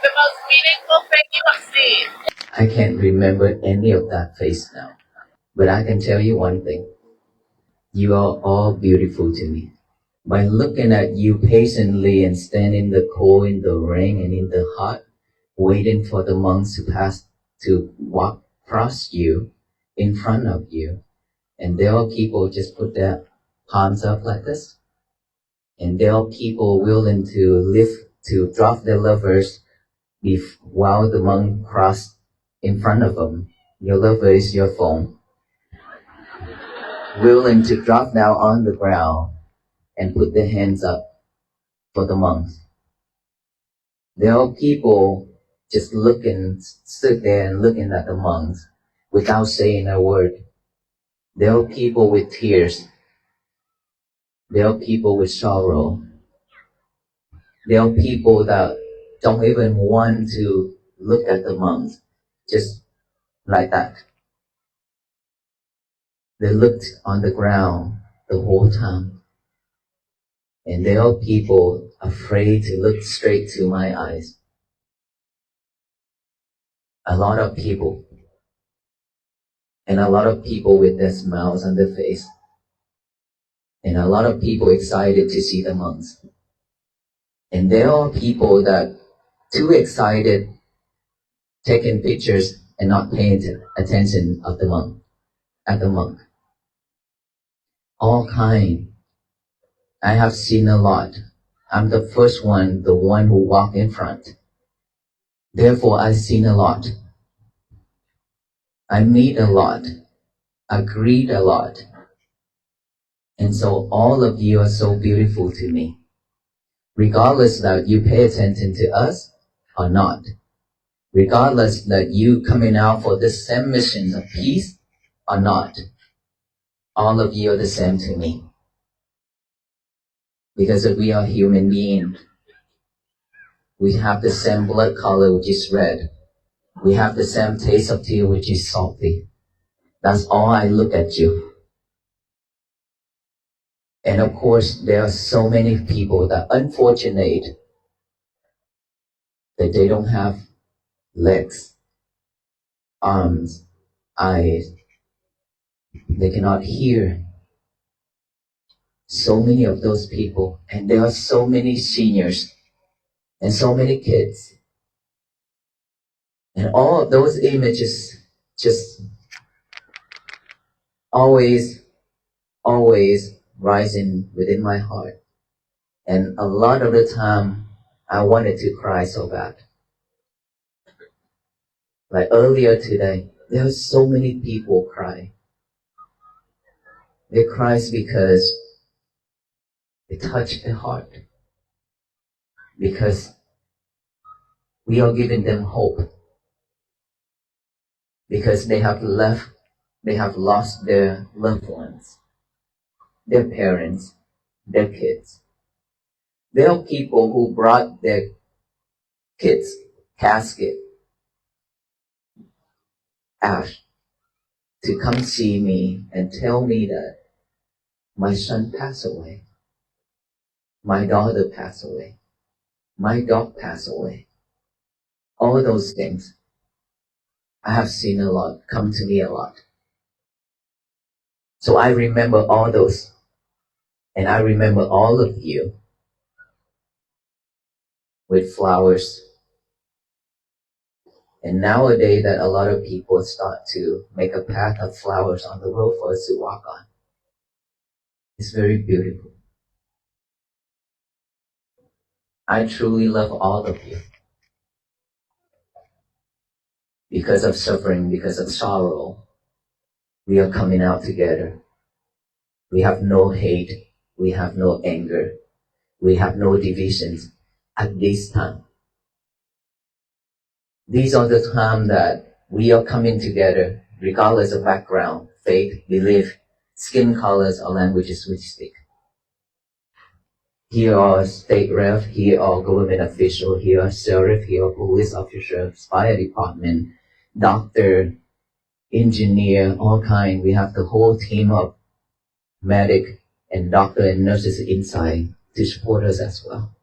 The most meaningful thing you have seen. I can't remember any of that face now. But I can tell you one thing. You are all beautiful to me. By looking at you patiently and standing in the cold, in the rain, and in the hot, waiting for the monks to walk past you, in front of you, and there are people just put their palms up like this, and there are people willing to drop their lovers while the monk cross in front of them. Your lover is your phone, willing to drop down on the ground and put their hands up for the monks. There are people just stood there and looking at the monks without saying a word. There are people with tears. There are people with sorrow. There are people that don't even want to look at the monks, just like that. They looked on the ground the whole time. And there are people afraid to look straight to my eyes. A lot of people. And a lot of people with their smiles on their face. And a lot of people excited to see the monks. And there are people that too excited taking pictures and not paying attention at the monk. All kind. I have seen a lot. I'm the first one, the one who walked in front. Therefore, I've seen a lot. I meet a lot. I greet a lot. And so all of you are so beautiful to me. Regardless that you pay attention to us or not. Regardless that you coming out for this same mission of peace or not. All of you are the same to me. Because we are human beings. We have the same blood color, which is red. We have the same taste of tea, which is salty. That's all I look at you. And of course, there are so many people that are unfortunate that they don't have legs, arms, eyes. They cannot hear. So many of those people. And there are so many seniors and so many kids. And all of those images just always rising within my heart. And a lot of the time, I wanted to cry so bad. Like earlier today, there are so many people crying. They cry because it touched their heart. Because we are giving them hope. Because they have lost their loved ones, their parents, their kids. There are people who brought their kids' casket, ash, to come see me and tell me that my son passed away, my daughter passed away, my dog passed away. All those things I have seen a lot, come to me a lot. So I remember all those, and I remember all of you with flowers. And nowadays that a lot of people start to make a path of flowers on the road for us to walk on. It's very beautiful. I truly love all of you. Because of suffering, because of sorrow, we are coming out together. We have no hate. We have no anger. We have no divisions at this time. These are the time that we are coming together, regardless of background, faith, belief, skin colors, or languages we speak. Here are state rep, here are government official, here are sheriff, here are police officer, fire department, doctor, engineer, all kind. We have the whole team of medic and doctor and nurses inside to support us as well.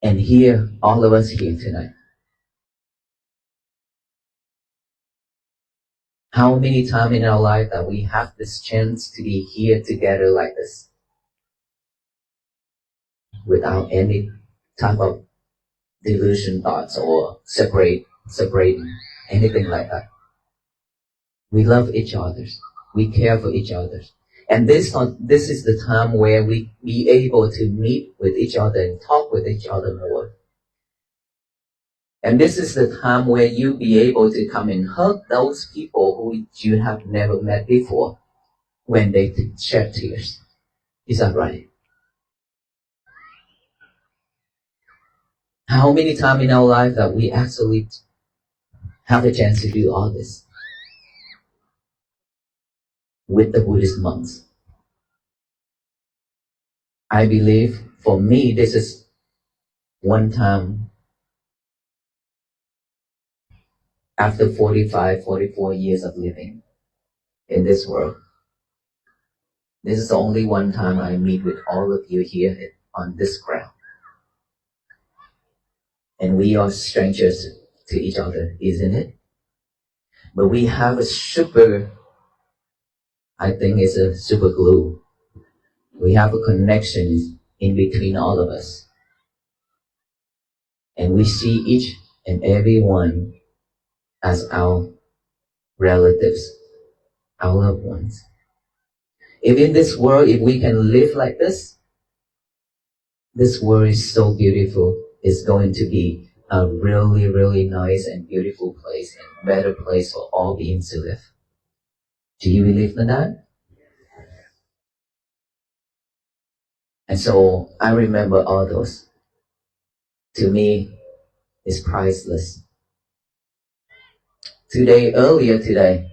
and here, all of us here tonight. How many times in our life that we have this chance to be here together like this without any type of delusion thoughts or separating, anything like that. We love each other. We care for each other. And this is the time where we be able to meet with each other and talk with each other more. And this is the time where you be able to come and hug those people who you have never met before when they shed tears. Is that right? How many times in our life that we actually have a chance to do all this with the Buddhist monks? I believe for me, this is one time after 45, 44 years of living in this world. This is the only one time I meet with all of you here on this ground. And we are strangers to each other, isn't it? But we have a super, I think it's a super glue. We have a connection in between all of us. And we see each and every one as our relatives, our loved ones. If in this world, if we can live like this world is so beautiful. It's going to be a really, really nice and beautiful place and better place for all beings to live. Do you believe in that? And so I remember all those. To me, it's priceless. Earlier today,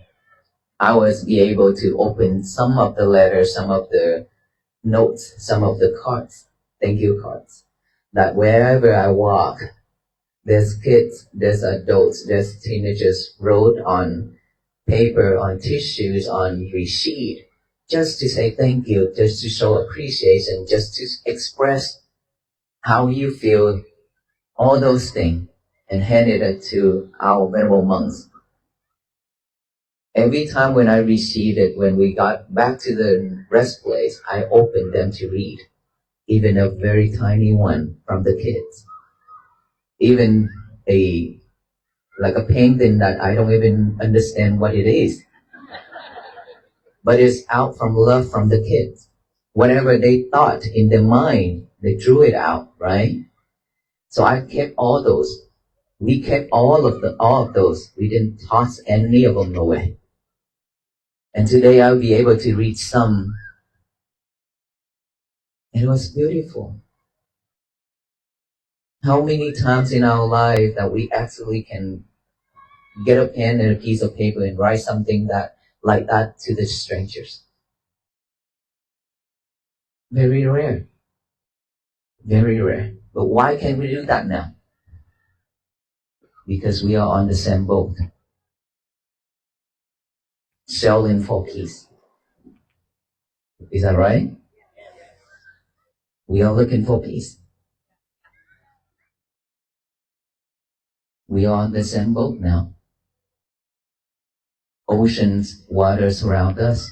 I was be able to open some of the letters, some of the notes, some of the cards, thank you cards, that wherever I walk, there's kids, there's adults, there's teenagers wrote on paper, on tissues, on receipt, just to say thank you, just to show appreciation, just to express how you feel, all those things, and handed it to our venerable monks. Every time when I received it, when we got back to the rest place, I opened them to read, even a very tiny one from the kids. Even like a painting that I don't even understand what it is. But it's out from love from the kids. Whatever they thought in their mind, they drew it out, right? So I kept all those. We kept all of those. We didn't toss any of them away. And today I'll be able to read some. It was beautiful. How many times in our life that we actually can get a pen and a piece of paper and write something that like that to the strangers? Very rare. Very rare. But why can't we do that now? Because we are on the same boat. Sailing for peace. Is that right? We are looking for peace. We are on the same boat now. Oceans, waters surround us.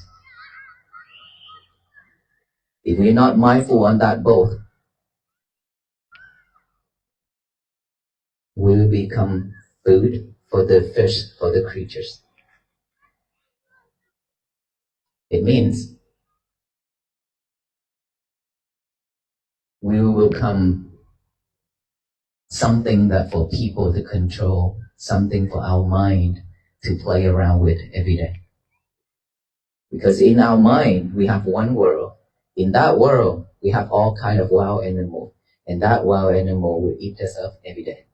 If we're not mindful on that boat, we will become food for the fish, for the creatures. It means we will become something that for people to control, something for our mind to play around with every day. Because in our mind, we have one world. In that world, we have all kind of wild animals. And that wild animal will eat us up every day.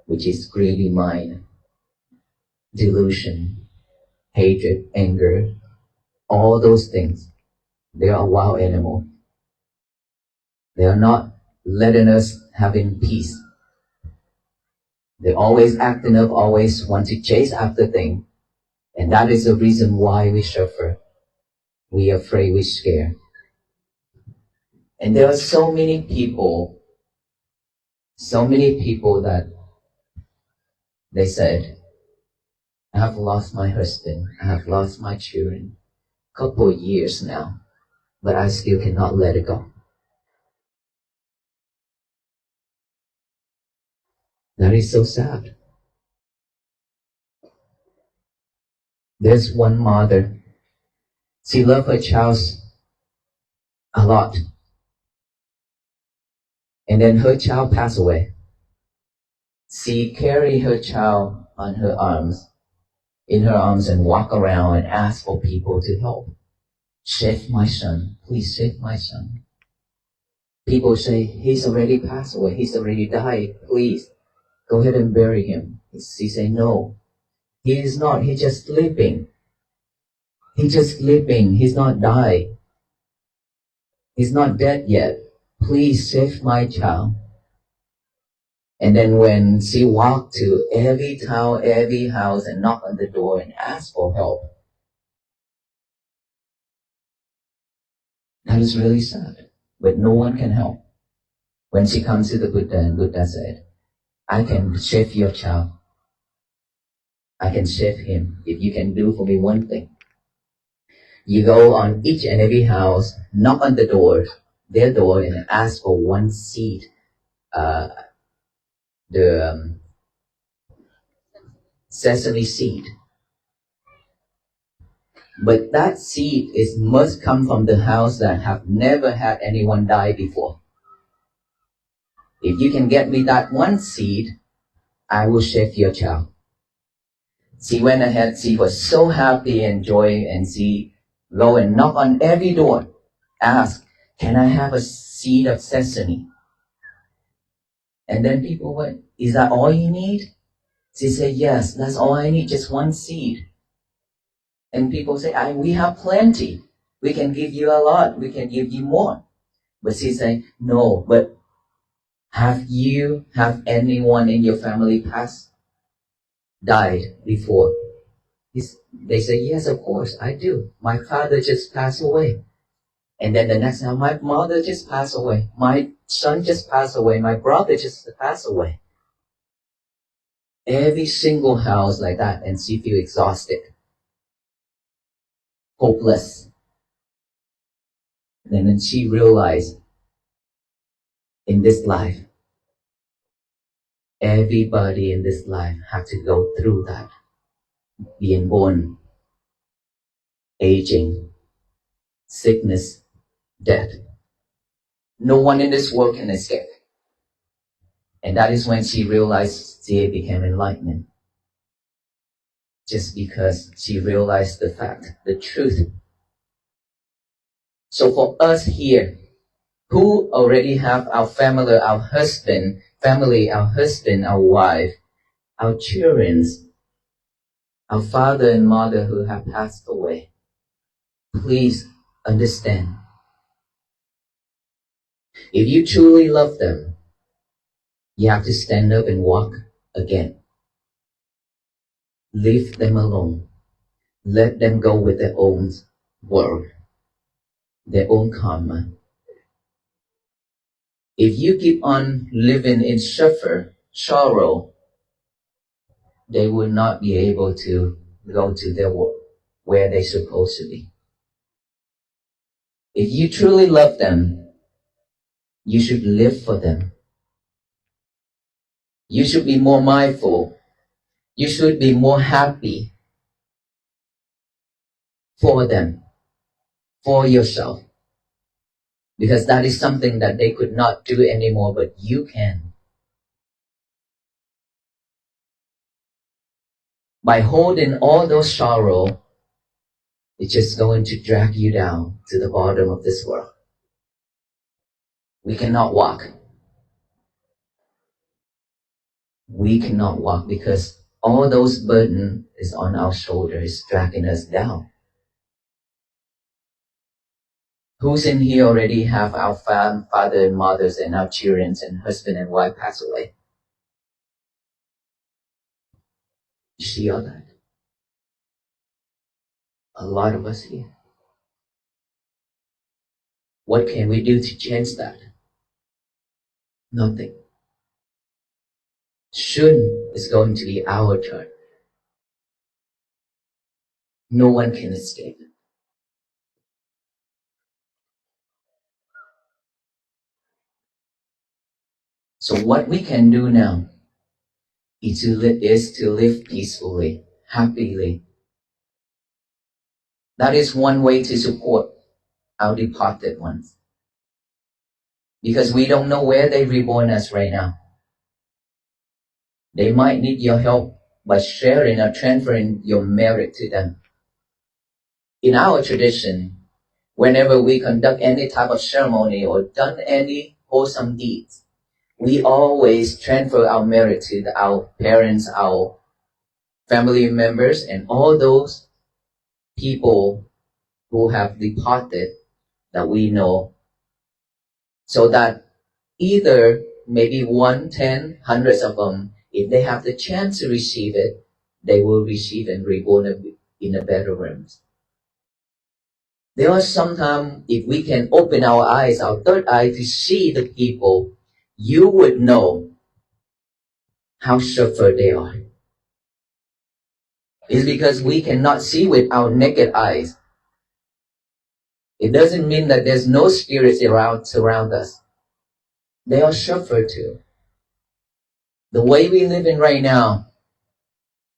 Which is greedy mind, delusion, hatred, anger, all those things. They are wild animals. They are not letting us having peace. They're always acting up, always want to chase after things. And that is the reason why we suffer. We are afraid, we're scared. And there are so many people So many people that they said, I have lost my husband, I have lost my children, couple of years now, but I still cannot let it go. That is so sad. There's one mother, she loved her child a lot, and then her child passed away. She carried her child on her arms, in her arms, and walk around and ask for people to help. Save my son, please save my son. People say, he's already passed away, he's already died, please go ahead and bury him. She say, no, he is not, he's just sleeping. He's just sleeping, he's not died. He's not dead yet. Please save my child. And then when she walked to every town, every house, and knocked on the door and asked for help, that is really sad. But no one can help. When she comes to the Buddha, and Buddha said, I can save your child. I can save him if you can do for me one thing. You go on each and every house, knock on the door, their door, and ask for one seed. The sesame seed. But that seed must come from the house that have never had anyone die before. If you can get me that one seed, I will save your child. She went ahead, she was so happy and joy, and she go and knock on every door, ask, can I have a seed of sesame? And then people went, is that all you need? She said, yes, that's all I need, just one seed. And people say, we have plenty. We can give you a lot. We can give you more. But she said, no, but have anyone in your family died before? They say, yes, of course, I do. My father just passed away. And then the next time, my mother just passed away. My son just passed away. My brother just passed away. Every single house like that, and she feel exhausted, hopeless. And then she realized, in this life, everybody in this life have to go through that. Being born, aging, sickness, death. No one in this world can escape. And that is when she realized she became enlightened. Just because she realized the fact, the truth. So for us here, who already have our family, our husband, our wife, our children, our father and mother who have passed away, please understand. If you truly love them, you have to stand up and walk again. Leave them alone. Let them go with their own world, their own karma. If you keep on living in sorrow, they will not be able to go to their world where they're supposed to be. If you truly love them, you should live for them. You should be more mindful. You should be more happy for them, for yourself. Because that is something that they could not do anymore, but you can. By holding all those sorrow, it's just going to drag you down to the bottom of this world. We cannot walk. We cannot walk because all those burden is on our shoulders, dragging us down. Who's in here already have our father and mothers and our children and husband and wife pass away? You see all that? A lot of us here. What can we do to change that? Nothing. Soon is going to be our turn. No one can escape. So what we can do now is to live peacefully, happily. That is one way to support our departed ones. Because we don't know where they reborn us right now. They might need your help by sharing or transferring your merit to them. In our tradition, whenever we conduct any type of ceremony or done any wholesome deeds, we always transfer our merit to our parents, our family members, and all those people who have departed that we know, so that either maybe one, 10, hundreds of them, if they have the chance to receive it, they will receive and reborn in a better realms. There are sometimes, if we can open our eyes, our third eye, to see the people, you would know how suffered they are. It's because we cannot see with our naked eyes. It doesn't mean that there's no spirits surround us. They are suffered too. The way we live in right now,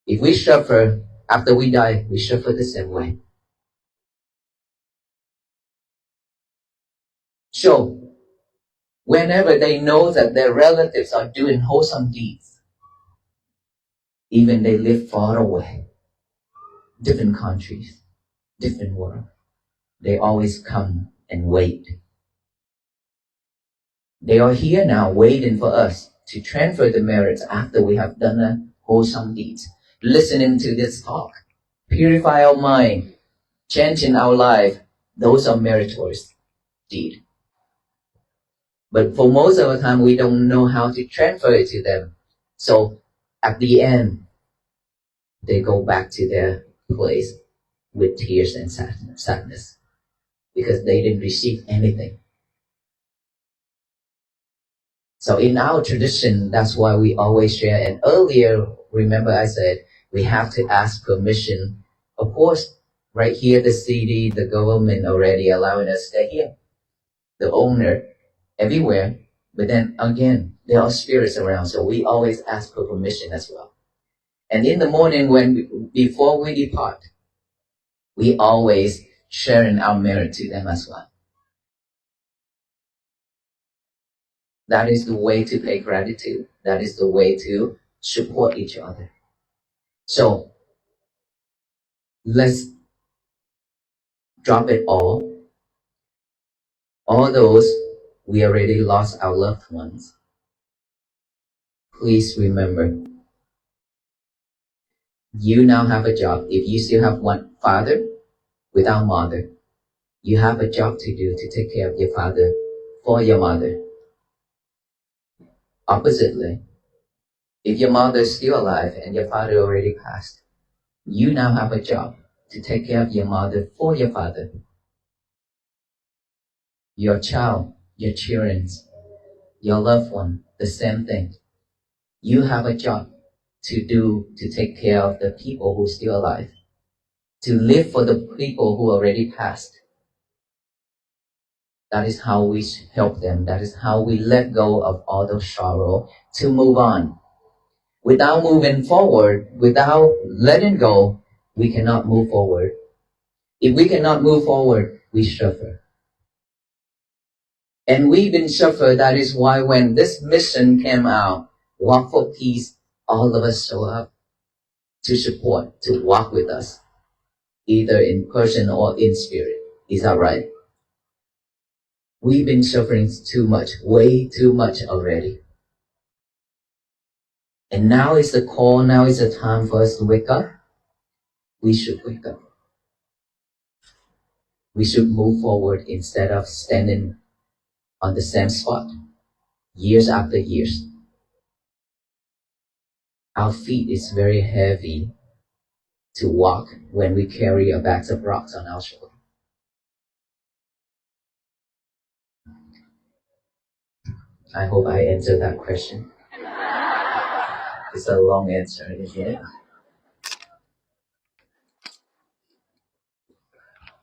if we suffer after we die, we suffer the same way. So, whenever they know that their relatives are doing wholesome deeds, even they live far away, different countries, different world, they always come and wait. They are here now waiting for us to transfer the merits after we have done a wholesome deeds. Listening to this talk, purify our mind, changing our life, those are meritorious deeds. But for most of the time, we don't know how to transfer it to them. So at the end, they go back to their place with tears and sadness because they didn't receive anything. So in our tradition, that's why we always share. And earlier, remember I said, we have to ask permission. Of course, right here, the city, the government already allowing us to stay here. The owner, everywhere. But then again, there are spirits around, so we always ask for permission as well. And in the morning, before we depart, we always sharing our merit to them as well. That is the way to pay gratitude. That is the way to support each other. So let's drop it all. All those we already lost our loved ones. Please remember, you now have a job. If you still have one father without mother, you have a job to do to take care of your father for your mother. Oppositely, if your mother is still alive and your father already passed, you now have a job to take care of your mother for your father. Your child, your children, your loved one, the same thing. You have a job to do to take care of the people who are still alive, to live for the people who already passed. That is how we help them. That is how we let go of all the sorrow to move on. Without moving forward, without letting go, we cannot move forward. If we cannot move forward, we suffer. And we've been suffer. That is why when this mission came out, Walk for Peace, all of us show up to support, to walk with us, either in person or in spirit. Is that right? We've been suffering too much, way too much already. And now is the call, now is the time for us to wake up. We should wake up. We should move forward instead of standing on the same spot, years after years. Our feet is very heavy to walk when we carry a bags of rocks on our shoulder. I hope I answered that question. It's a long answer, isn't it?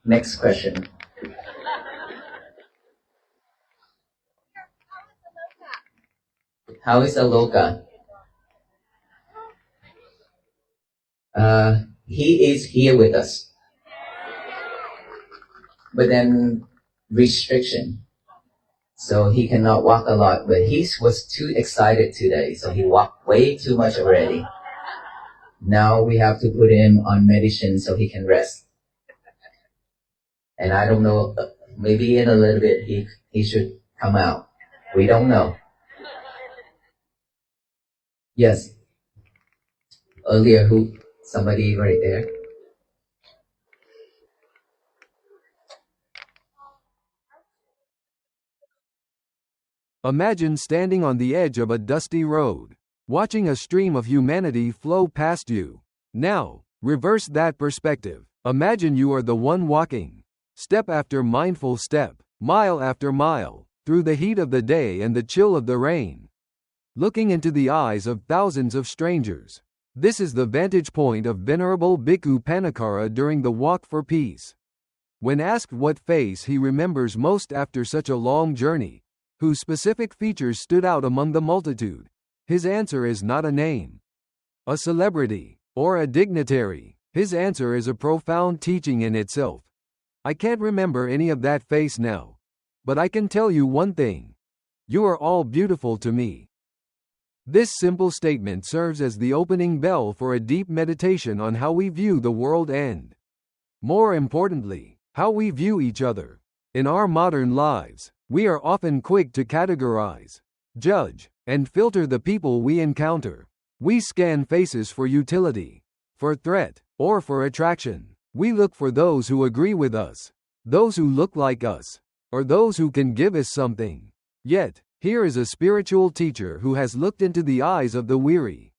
Next question. How is Aloka? He is here with us, but then restriction. So he cannot walk a lot, but he was too excited today, so he walked way too much already. Now we have to put him on medicine so he can rest. And I don't know, maybe in a little bit he should come out. We don't know. Yes, earlier who? Somebody right there. Imagine standing on the edge of a dusty road, watching a stream of humanity flow past you. Now, reverse that perspective. Imagine you are the one walking, step after mindful step, mile after mile, through the heat of the day and the chill of the rain, looking into the eyes of thousands of strangers. This is the vantage point of Venerable Bhikkhu Panikkara during the Walk for Peace. When asked what face he remembers most after such a long journey, whose specific features stood out among the multitude, his answer is not a name, a celebrity, or a dignitary. His answer is a profound teaching in itself. I can't remember any of that face now, but I can tell you one thing. You are all beautiful to me. This simple statement serves as the opening bell for a deep meditation on how we view the world and, more importantly, how we view each other. In our modern lives, we are often quick to categorize, judge, and filter the people we encounter. We scan faces for utility, for threat, or for attraction. We look for those who agree with us, those who look like us, or those who can give us something. Yet, here is a spiritual teacher who has looked into the eyes of the weary,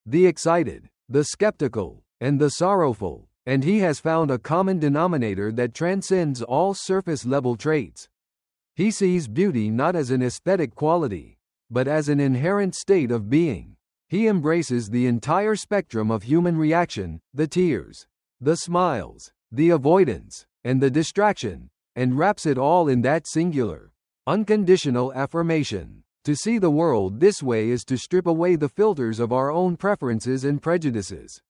the excited, the skeptical, and the sorrowful, and he has found a common denominator that transcends all surface-level traits. He sees beauty not as an aesthetic quality, but as an inherent state of being. He embraces the entire spectrum of human reaction, the tears, the smiles, the avoidance, and the distraction, and wraps it all in that singular, unconditional affirmation. To see the world this way is to strip away the filters of our own preferences and prejudices.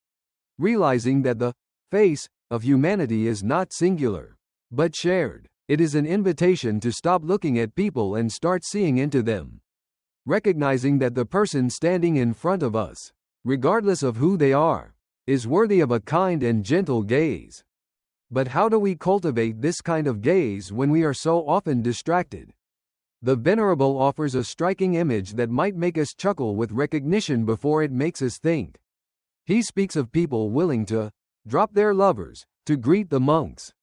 Realizing that the face of humanity is not singular, but shared. It is an invitation to stop looking at people and start seeing into them. Recognizing that the person standing in front of us, regardless of who they are, is worthy of a kind and gentle gaze. But how do we cultivate this kind of gaze when we are so often distracted? The Venerable offers a striking image that might make us chuckle with recognition before it makes us think. He speaks of people willing to drop their lovers to greet the monks.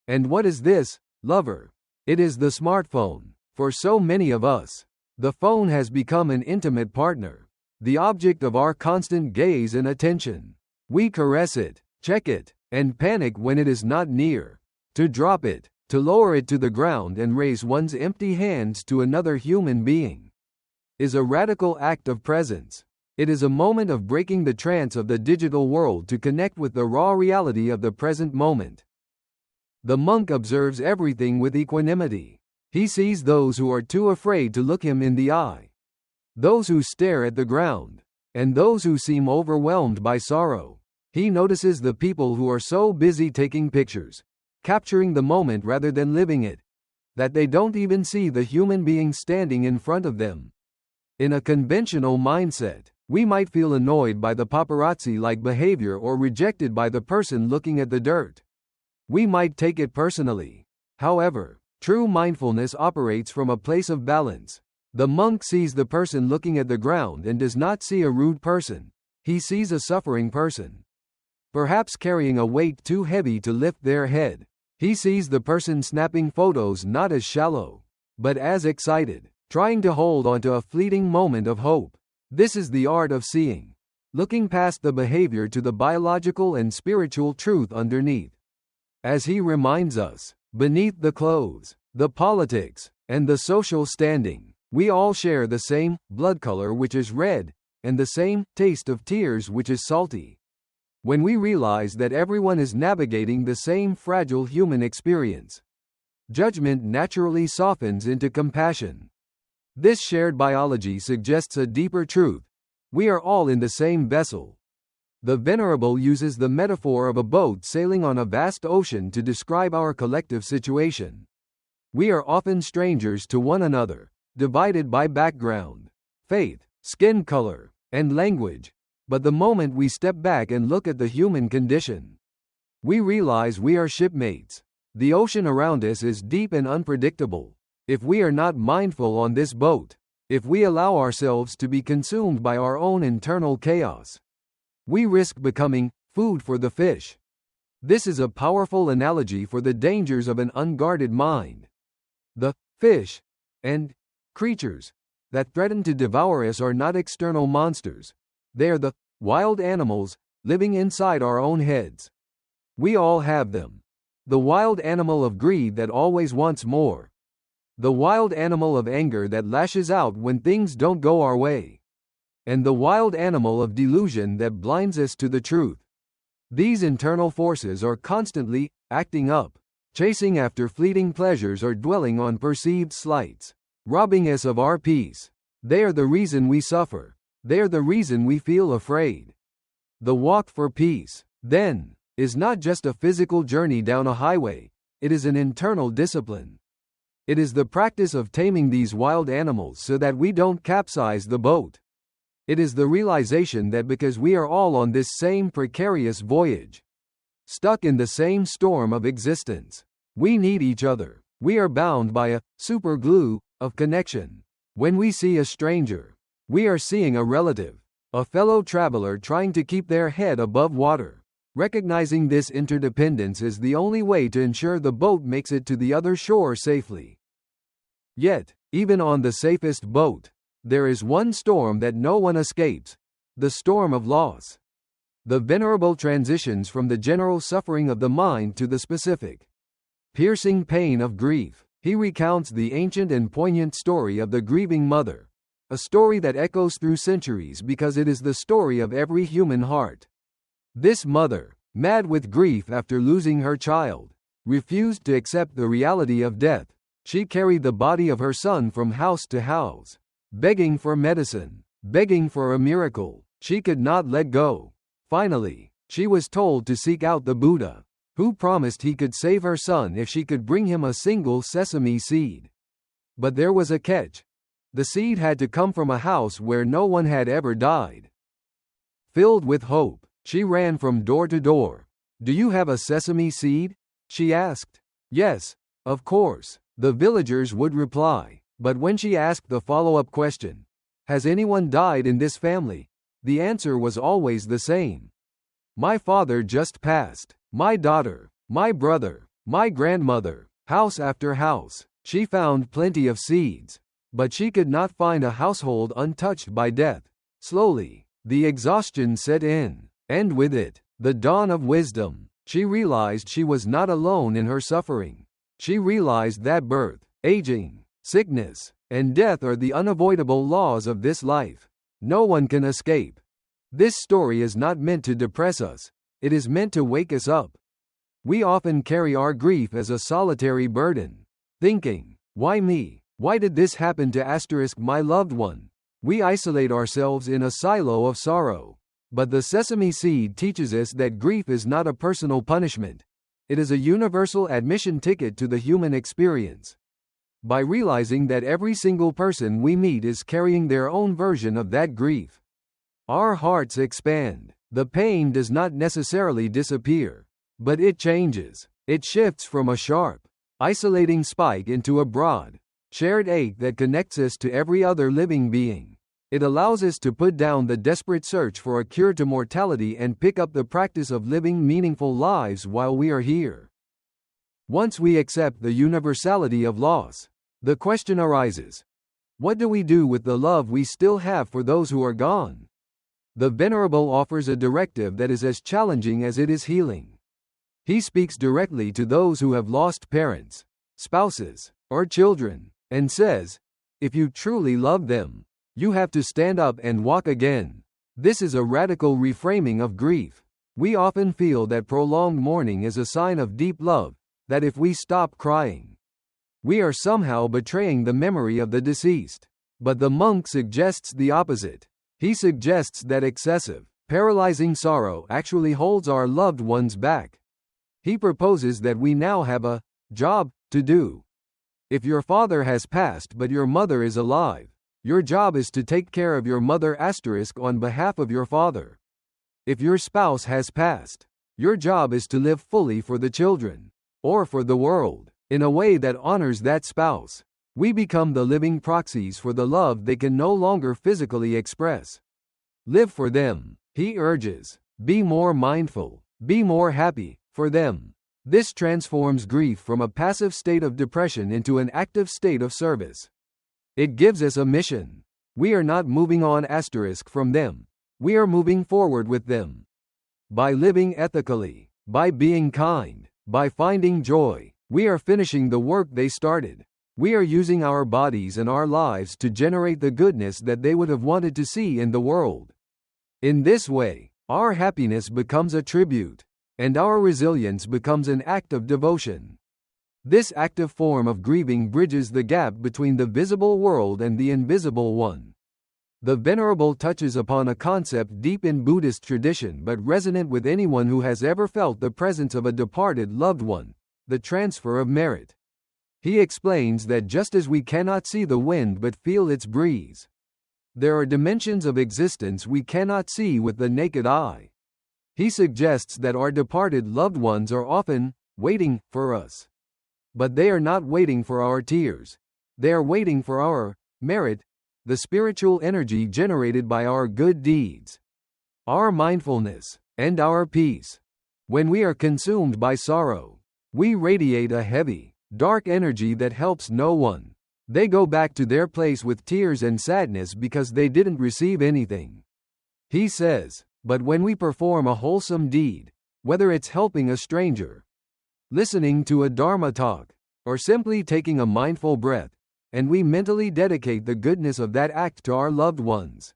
And what is this lover? It is the smartphone. For so many of us, the phone has become an intimate partner, the object of our constant gaze and attention. We caress it, check it, and panic when it is not near. To drop it, to lower it to the ground and raise one's empty hands to another human being, is a radical act of presence. It is a moment of breaking the trance of the digital world to connect with the raw reality of the present moment. The monk observes everything with equanimity. He sees those who are too afraid to look him in the eye, those who stare at the ground, and those who seem overwhelmed by sorrow. He notices the people who are so busy taking pictures, capturing the moment rather than living it, that they don't even see the human being standing in front of them. In a conventional mindset, we might feel annoyed by the paparazzi-like behavior or rejected by the person looking at the dirt. We might take it personally. However, true mindfulness operates from a place of balance. The monk sees the person looking at the ground and does not see a rude person. He sees a suffering person, perhaps carrying a weight too heavy to lift their head. He sees the person snapping photos not as shallow, but as excited, trying to hold onto a fleeting moment of hope. This is the art of seeing, looking past the behavior to the biological and spiritual truth underneath. As he reminds us, beneath the clothes, the politics, and the social standing, we all share the same blood color, which is red. and the same taste of tears which is salty. When we realize that everyone is navigating the same fragile human experience, judgment naturally softens into compassion. This shared biology suggests a deeper truth. We are all in the same vessel. The Venerable uses the metaphor of a boat sailing on a vast ocean to describe our collective situation. We are often strangers to one another, divided by background, faith, skin color, and language. But the moment we step back and look at the human condition, we realize we are shipmates. The ocean around us is deep and unpredictable. If we are not mindful on this boat, if we allow ourselves to be consumed by our own internal chaos, we risk becoming food for the fish. This is a powerful analogy for the dangers of an unguarded mind. The fish and creatures that threaten to devour us are not external monsters. They are the wild animals living inside our own heads. We all have them. The wild animal of greed that always wants more. The wild animal of anger that lashes out when things don't go our way. And the wild animal of delusion that blinds us to the truth. These internal forces are constantly acting up, chasing after fleeting pleasures or dwelling on perceived slights, robbing us of our peace. They are the reason we suffer. They are the reason we feel afraid. The walk for peace, then, is not just a physical journey down a highway, it is an internal discipline. It is the practice of taming these wild animals so that we don't capsize the boat. It is the realization that because we are all on this same precarious voyage, stuck in the same storm of existence, we need each other. We are bound by a super glue of connection. When we see a stranger, we are seeing a relative, a fellow traveler trying to keep their head above water. Recognizing this interdependence is the only way to ensure the boat makes it to the other shore safely. Yet, even on the safest boat, there is one storm that no one escapes, the storm of loss. The Venerable transitions from the general suffering of the mind to the specific, piercing pain of grief. He recounts the ancient and poignant story of the grieving mother, a story that echoes through centuries because it is the story of every human heart. This mother, mad with grief after losing her child, refused to accept the reality of death. She carried the body of her son from house to house, begging for medicine, begging for a miracle. She could not let go. Finally, she was told to seek out the Buddha, who promised he could save her son if she could bring him a single sesame seed. But there was a catch. The seed had to come from a house where no one had ever died. Filled with hope, she ran from door to door. "Do you have a sesame seed?" she asked. "Yes, of course," the villagers would reply. But when she asked the follow-up question, "Has anyone died in this family?" the answer was always the same. "My father just passed. My daughter, my brother, my grandmother." House after house, she found plenty of seeds. But she could not find a household untouched by death. Slowly, the exhaustion set in, and with it, the dawn of wisdom. She realized she was not alone in her suffering. She realized that birth, aging, sickness, and death are the unavoidable laws of this life. No one can escape. This story is not meant to depress us. It is meant to wake us up. We often carry our grief as a solitary burden, thinking, "Why me? Why did this happen to my loved one?" We isolate ourselves in a silo of sorrow. But the sesame seed teaches us that grief is not a personal punishment. It is a universal admission ticket to the human experience. By realizing that every single person we meet is carrying their own version of that grief, our hearts expand. The pain does not necessarily disappear, but it changes. It shifts from a sharp, isolating spike into a broad, shared ache that connects us to every other living being. It allows us to put down the desperate search for a cure to mortality and pick up the practice of living meaningful lives while we are here. Once we accept the universality of loss, the question arises, what do we do with the love we still have for those who are gone? The Venerable offers a directive that is as challenging as it is healing. He speaks directly to those who have lost parents, spouses, or children, and says, if you truly love them, You have to stand up and walk again. This is a radical reframing of grief. We often feel that prolonged mourning is a sign of deep love, that if we stop crying, we are somehow betraying the memory of the deceased. But the monk suggests the opposite. He suggests that excessive, paralyzing sorrow actually holds our loved ones back. He proposes that we now have a job to do. If your father has passed but your mother is alive, your job is to take care of your mother on behalf of your father. If your spouse has passed, your job is to live fully for the children, or for the world, in a way that honors that spouse. We become the living proxies for the love they can no longer physically express. Live for them, he urges. Be more mindful, be more happy, for them. This transforms grief from a passive state of depression into an active state of service. It gives us a mission. We are not moving on from them. We are moving forward with them. By living ethically, by being kind, by finding joy, we are finishing the work they started. We are using our bodies and our lives to generate the goodness that they would have wanted to see in the world. In this way, our happiness becomes a tribute, and our resilience becomes an act of devotion. This active form of grieving bridges the gap between the visible world and the invisible one. The Venerable touches upon a concept deep in Buddhist tradition but resonant with anyone who has ever felt the presence of a departed loved one: the transfer of merit. He explains that just as we cannot see the wind but feel its breeze, there are dimensions of existence we cannot see with the naked eye. He suggests that our departed loved ones are often waiting for us. But they are not waiting for our tears. They are waiting for our merit, the spiritual energy generated by our good deeds, our mindfulness, and our peace. When we are consumed by sorrow, we radiate a heavy, dark energy that helps no one. They go back to their place with tears and sadness because they didn't receive anything. He says, but when we perform a wholesome deed, whether it's helping a stranger, listening to a Dharma talk, or simply taking a mindful breath, and we mentally dedicate the goodness of that act to our loved ones,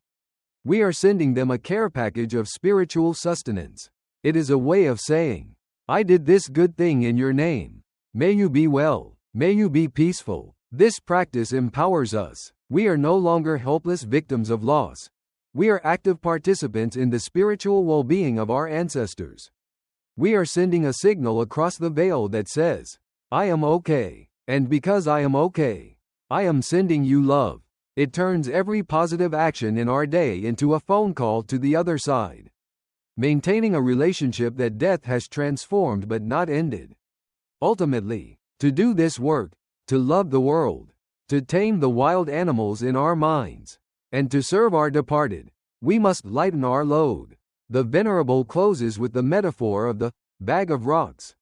we are sending them a care package of spiritual sustenance. It is a way of saying, I did this good thing in your name. May you be well. May you be peaceful. This practice empowers us. We are no longer helpless victims of loss. We are active participants in the spiritual well-being of our ancestors. We are sending a signal across the veil that says, I am okay. And because I am okay, I am sending you love. It turns every positive action in our day into a phone call to the other side. Maintaining a relationship that death has transformed but not ended. Ultimately, to do this work, to love the world, to tame the wild animals in our minds, and to serve our departed, we must lighten our load. The Venerable closes with the metaphor of the bag of rocks.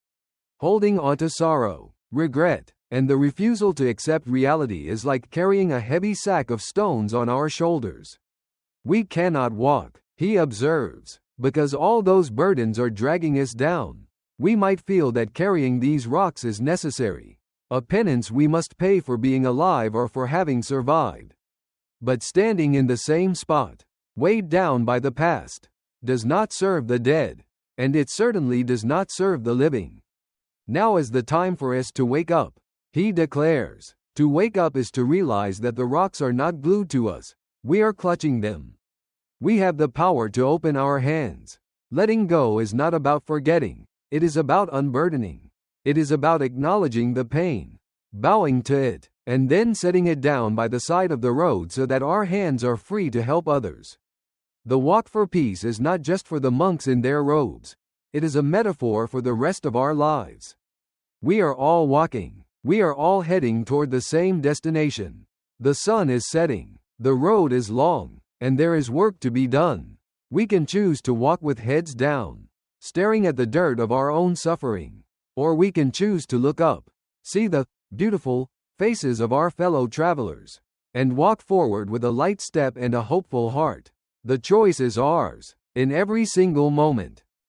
Holding onto sorrow, regret, and the refusal to accept reality is like carrying a heavy sack of stones on our shoulders. We cannot walk, he observes, because all those burdens are dragging us down. We might feel that carrying these rocks is necessary, a penance we must pay for being alive or for having survived. But standing in the same spot, weighed down by the past, does not serve the dead, and it certainly does not serve the living. Now is the time for us to wake up, he declares. To wake up is to realize that the rocks are not glued to us, we are clutching them. We have the power to open our hands. Letting go is not about forgetting, it is about unburdening. It is about acknowledging the pain, bowing to it, and then setting it down by the side of the road so that our hands are free to help others. The walk for peace is not just for the monks in their robes. It is a metaphor for the rest of our lives. We are all walking. We are all heading toward the same destination. The sun is setting. The road is long, and there is work to be done. We can choose to walk with heads down, staring at the dirt of our own suffering. Or we can choose to look up, see the beautiful faces of our fellow travelers, and walk forward with a light step and a hopeful heart. The choice is ours. In every single moment,